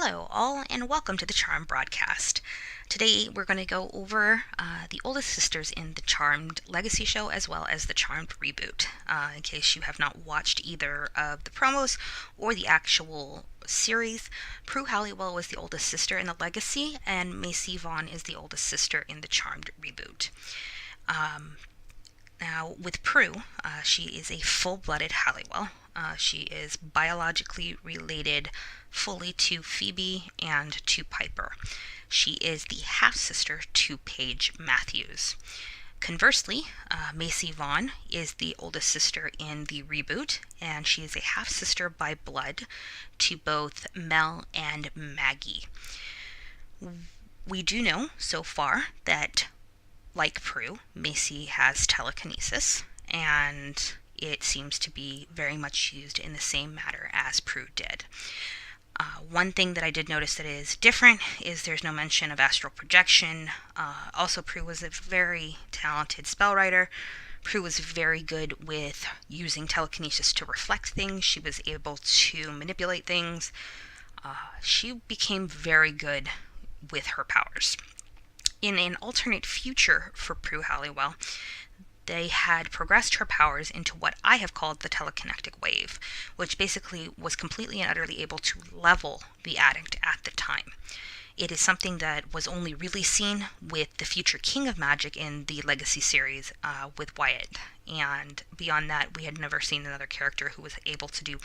Hello, all, and welcome to the Charmed broadcast. Today, we're going to go over the oldest sisters in the Charmed Legacy show as well as the Charmed Reboot. In case you have not watched either of the promos or the actual series, Prue Halliwell was the oldest sister in the Legacy, and Macy Vaughn is the oldest sister in the Charmed Reboot. Now, with Prue, she is a full-blooded Halliwell. She is biologically related fully to Phoebe and to Piper. She is the half-sister to Paige Matthews. Conversely, Macy Vaughn is the oldest sister in the reboot, and she is a half-sister by blood to both Mel and Maggie. We do know so far that, like Prue, Macy has telekinesis, and it seems to be very much used in the same manner as Prue did. One thing that I did notice that is different is there's no mention of astral projection. Also, Prue was a very talented spell writer. Prue was very good with using telekinesis to reflect things. She was able to manipulate things. She became very good with her powers. In an alternate future for Prue Halliwell, they had progressed her powers into what I have called the telekinetic wave, which basically was completely and utterly able to level the addict at the time. It is something that was only really seen with the future King of Magic in the Legacy series with Wyatt, and beyond that, we had never seen another character who was able to do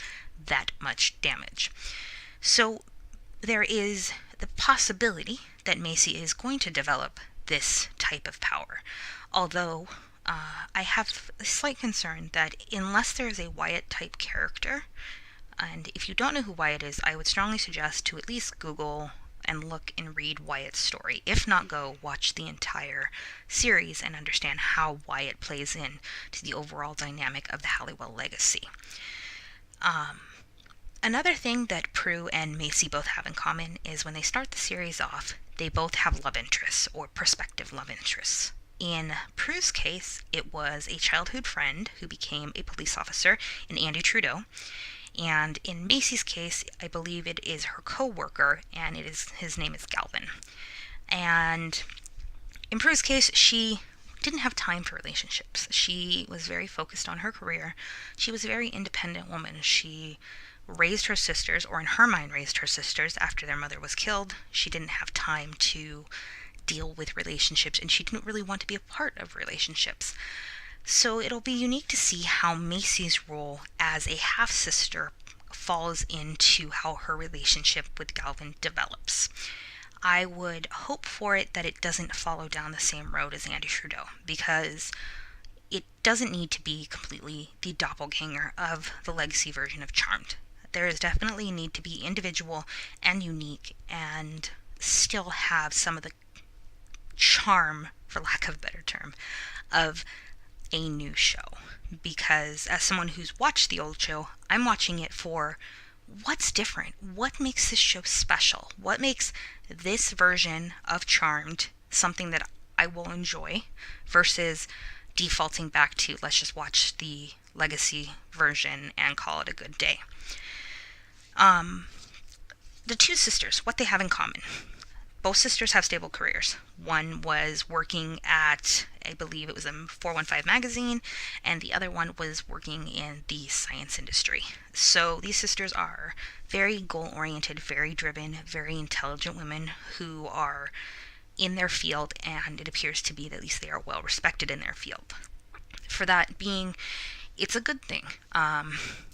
that much damage. So there is the possibility that Macy is going to develop this type of power, although I have a slight concern that unless there is a Wyatt-type character, and if you don't know who Wyatt is, I would strongly suggest to at least Google and look and read Wyatt's story. If not, go watch the entire series and understand how Wyatt plays in to the overall dynamic of the Halliwell legacy. Another thing that Prue and Macy both have in common is when they start the series off, they both have love interests or prospective love interests. In Prue's case, it was a childhood friend who became a police officer in Andy Trudeau. And in Macy's case, I believe it is her co-worker, and his name is Galvin. And in Prue's case, she didn't have time for relationships. She was very focused on her career. She was a very independent woman. She raised her sisters, or in her mind raised her sisters, after their mother was killed. She didn't have time to deal with relationships, and she didn't really want to be a part of relationships. So it'll be unique to see how Macy's role as a half-sister falls into how her relationship with Galvin develops. I would hope for it that it doesn't follow down the same road as Andy Trudeau, because it doesn't need to be completely the doppelganger of the legacy version of Charmed. There is definitely a need to be individual and unique and still have some of the charm, for lack of a better term, of a new show. Because as someone who's watched the old show, I'm watching it for what's different? What makes this show special? What makes this version of Charmed something that I will enjoy versus defaulting back to let's just watch the legacy version and call it a good day. The two sisters, what they have in common. Both sisters have stable careers. One was working at, I believe it was a 415 magazine, and the other one was working in the science industry. So these sisters are very goal-oriented, very driven, very intelligent women who are in their field, and it appears to be that at least they are well respected in their field. For that being, it's a good thing.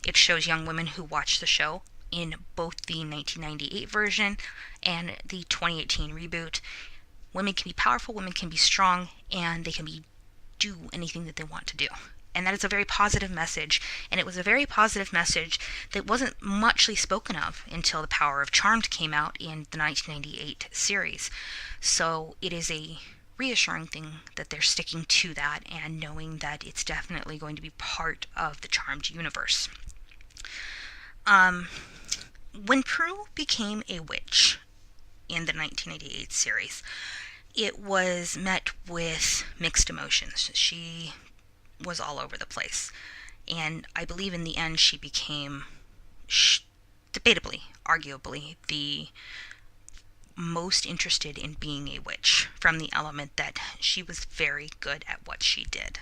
It shows young women who watch the show in both the 1998 version and the 2018 reboot. Women can be powerful, women can be strong, and they can do anything that they want to do. And that is a very positive message, and it was a very positive message that wasn't muchly spoken of until The Power of Charmed came out in the 1998 series. So it is a reassuring thing that they're sticking to that and knowing that it's definitely going to be part of the Charmed universe. When Prue became a witch in the 1988 series, it was met with mixed emotions. She was all over the place. And I believe in the end she became debatably, arguably, the most interested in being a witch, from the element that she was very good at what she did.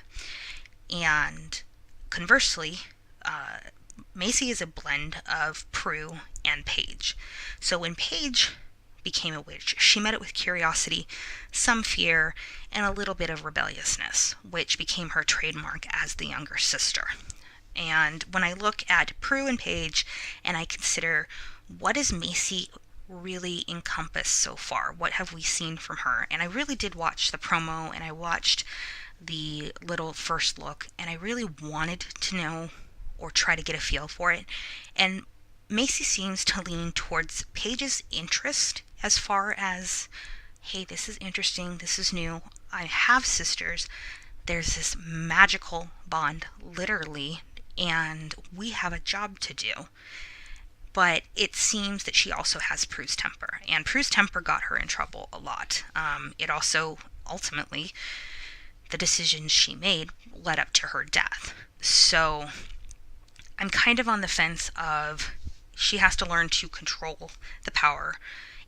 And conversely, Macy is a blend of Prue and Paige. So when Paige became a witch, she met it with curiosity, some fear, and a little bit of rebelliousness, which became her trademark as the younger sister. And when I look at Prue and Paige and I consider, what does Macy really encompass so far? What have we seen from her? And I really did watch the promo, and I watched the little first look, and I really wanted to know or try to get a feel for it. And Macy seems to lean towards Paige's interest as far as, hey, this is interesting, this is new, I have sisters, there's this magical bond, literally, and we have a job to do. But it seems that she also has Prue's temper, and Prue's temper got her in trouble a lot. It also, ultimately, the decisions she made led up to her death. So I'm kind of on the fence of, she has to learn to control the power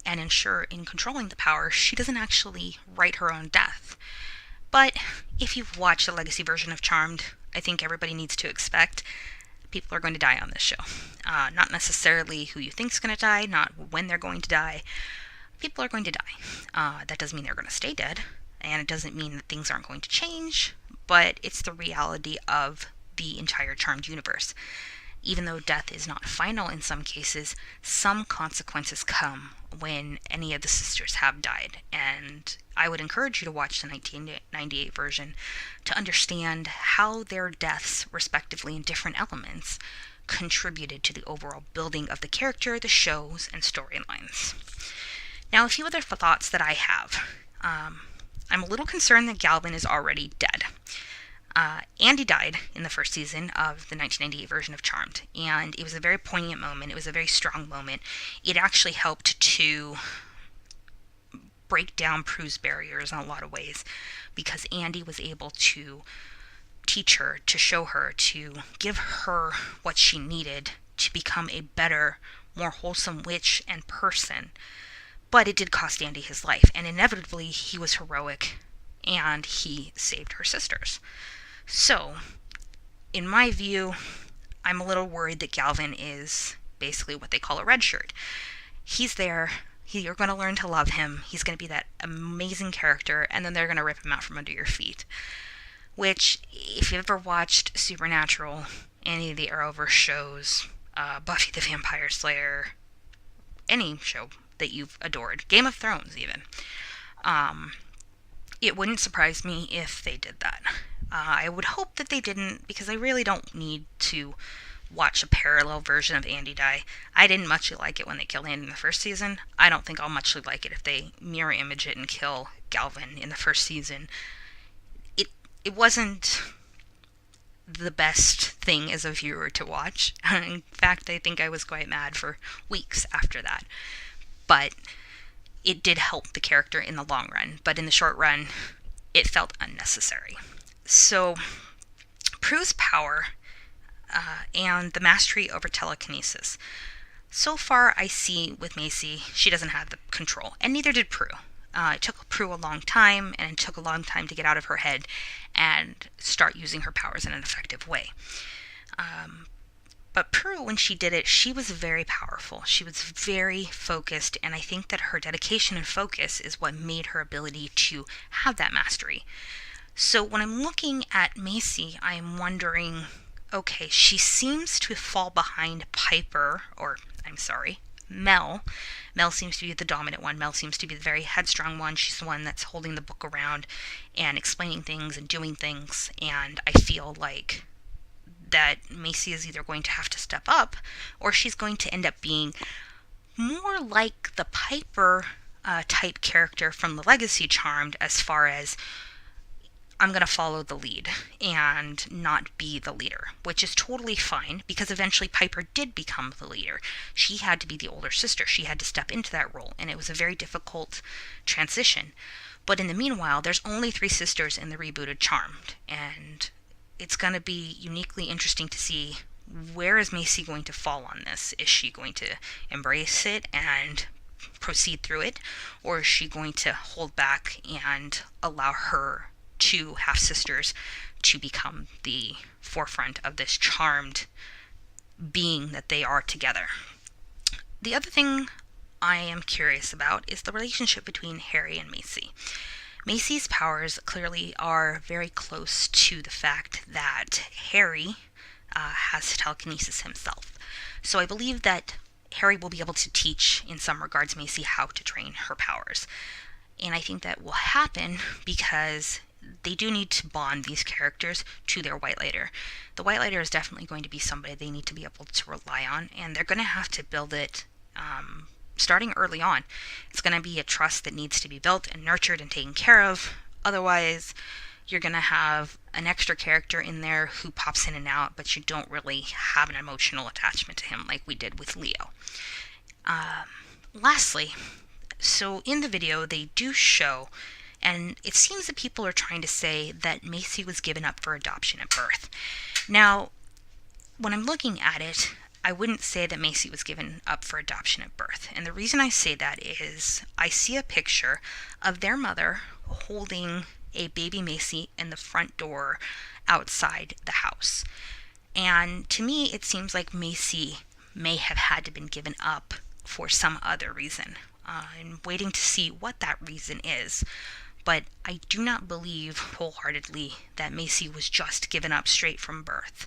and ensure in controlling the power she doesn't actually write her own death. But if you've watched the legacy version of Charmed, I think everybody needs to expect people are going to die on this show. Not necessarily who you think is going to die, not when they're going to die. People are going to die. That doesn't mean they're going to stay dead, and it doesn't mean that things aren't going to change, but it's the reality of the entire Charmed universe. Even though death is not final in some cases, some consequences come when any of the sisters have died. And I would encourage you to watch the 1998 version to understand how their deaths, respectively in different elements, contributed to the overall building of the character, the shows, and storylines. Now, a few other thoughts that I have. I'm a little concerned that Galvin is already dead. Andy died in the first season of the 1998 version of Charmed, and it was a very poignant moment. It was a very strong moment. It actually helped to break down Prue's barriers in a lot of ways, because Andy was able to teach her, to show her, to give her what she needed to become a better, more wholesome witch and person. But it did cost Andy his life, and inevitably he was heroic, and he saved her sisters. So, in my view, I'm a little worried that Galvin is basically what they call a red shirt. He's there, you're going to learn to love him, he's going to be that amazing character, and then they're going to rip him out from under your feet. Which, if you've ever watched Supernatural, any of the Arrowverse shows, Buffy the Vampire Slayer, any show that you've adored, Game of Thrones even, it wouldn't surprise me if they did that. I would hope that they didn't, because I really don't need to watch a parallel version of Andy die. I didn't muchly like it when they killed Andy in the first season. I don't think I'll muchly like it if they mirror image it and kill Galvin in the first season. It wasn't the best thing as a viewer to watch. In fact, I think I was quite mad for weeks after that. But it did help the character in the long run. But in the short run, it felt unnecessary. So, Prue's power and the mastery over telekinesis. So far, I see with Macy, she doesn't have the control, and neither did Prue. It took Prue a long time, and it took a long time to get out of her head and start using her powers in an effective way. But Prue, when she did it, she was very powerful. She was very focused, and I think that her dedication and focus is what made her ability to have that mastery. So when I'm looking at Macy, I'm wondering, okay, she seems to fall behind Mel. Mel seems to be the dominant one. Mel seems to be the very headstrong one. She's the one that's holding the book around and explaining things and doing things. And I feel like that Macy is either going to have to step up, or she's going to end up being more like the Piper type character from the Legacy Charmed, as far as, I'm going to follow the lead and not be the leader, which is totally fine, because eventually Piper did become the leader. She had to be the older sister. She had to step into that role, and it was a very difficult transition. But in the meanwhile, there's only 3 sisters in the rebooted Charmed, and it's going to be uniquely interesting to see where is Macy going to fall on this? Is she going to embrace it and proceed through it, or is she going to hold back and allow her two half-sisters to become the forefront of this charmed being that they are together? The other thing I am curious about is the relationship between Harry and Macy. Macy's powers clearly are very close to the fact that Harry has telekinesis himself. So I believe that Harry will be able to teach, in some regards, Macy how to train her powers. And I think that will happen because they do need to bond these characters to their White Lighter. The White Lighter is definitely going to be somebody they need to be able to rely on, and they're going to have to build it starting early on. It's going to be a trust that needs to be built and nurtured and taken care of. Otherwise, you're going to have an extra character in there who pops in and out, but you don't really have an emotional attachment to him like we did with Leo. Lastly, so in the video they do show, and it seems that people are trying to say that Macy was given up for adoption at birth. Now, when I'm looking at it, I wouldn't say that Macy was given up for adoption at birth. And the reason I say that is I see a picture of their mother holding a baby Macy in the front door outside the house. And to me, it seems like Macy may have had to been given up for some other reason. I'm waiting to see what that reason is. But I do not believe wholeheartedly that Macy was just given up straight from birth.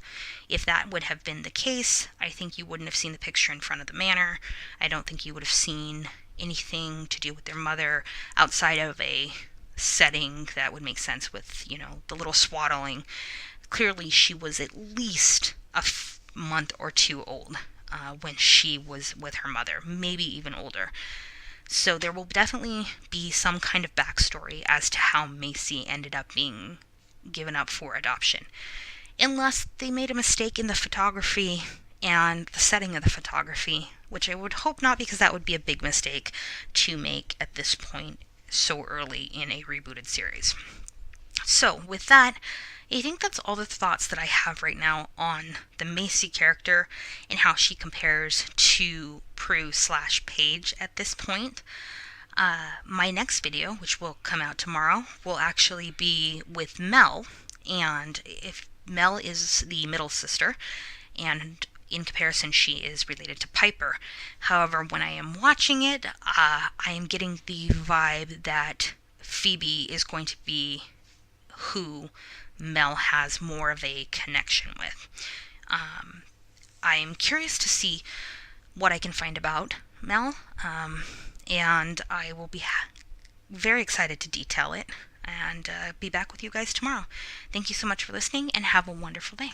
If that would have been the case, I think you wouldn't have seen the picture in front of the manor. I don't think you would have seen anything to do with their mother outside of a setting that would make sense with, the little swaddling. Clearly, she was at least a month or two old when she was with her mother, maybe even older. So there will definitely be some kind of backstory as to how Macy ended up being given up for adoption. Unless they made a mistake in the photography and the setting of the photography, which I would hope not, because that would be a big mistake to make at this point so early in a rebooted series. So with that, I think that's all the thoughts that I have right now on the Macy character and how she compares to Prue / Paige at this point. My next video, which will come out tomorrow, will actually be with Mel, and if Mel is the middle sister, and in comparison she is related to Piper. However, when I am watching it, I am getting the vibe that Phoebe is going to be who Mel has more of a connection with. I'm curious to see what I can find about Mel, and I will be very excited to detail it and be back with you guys tomorrow. Thank you so much for listening, and have a wonderful day.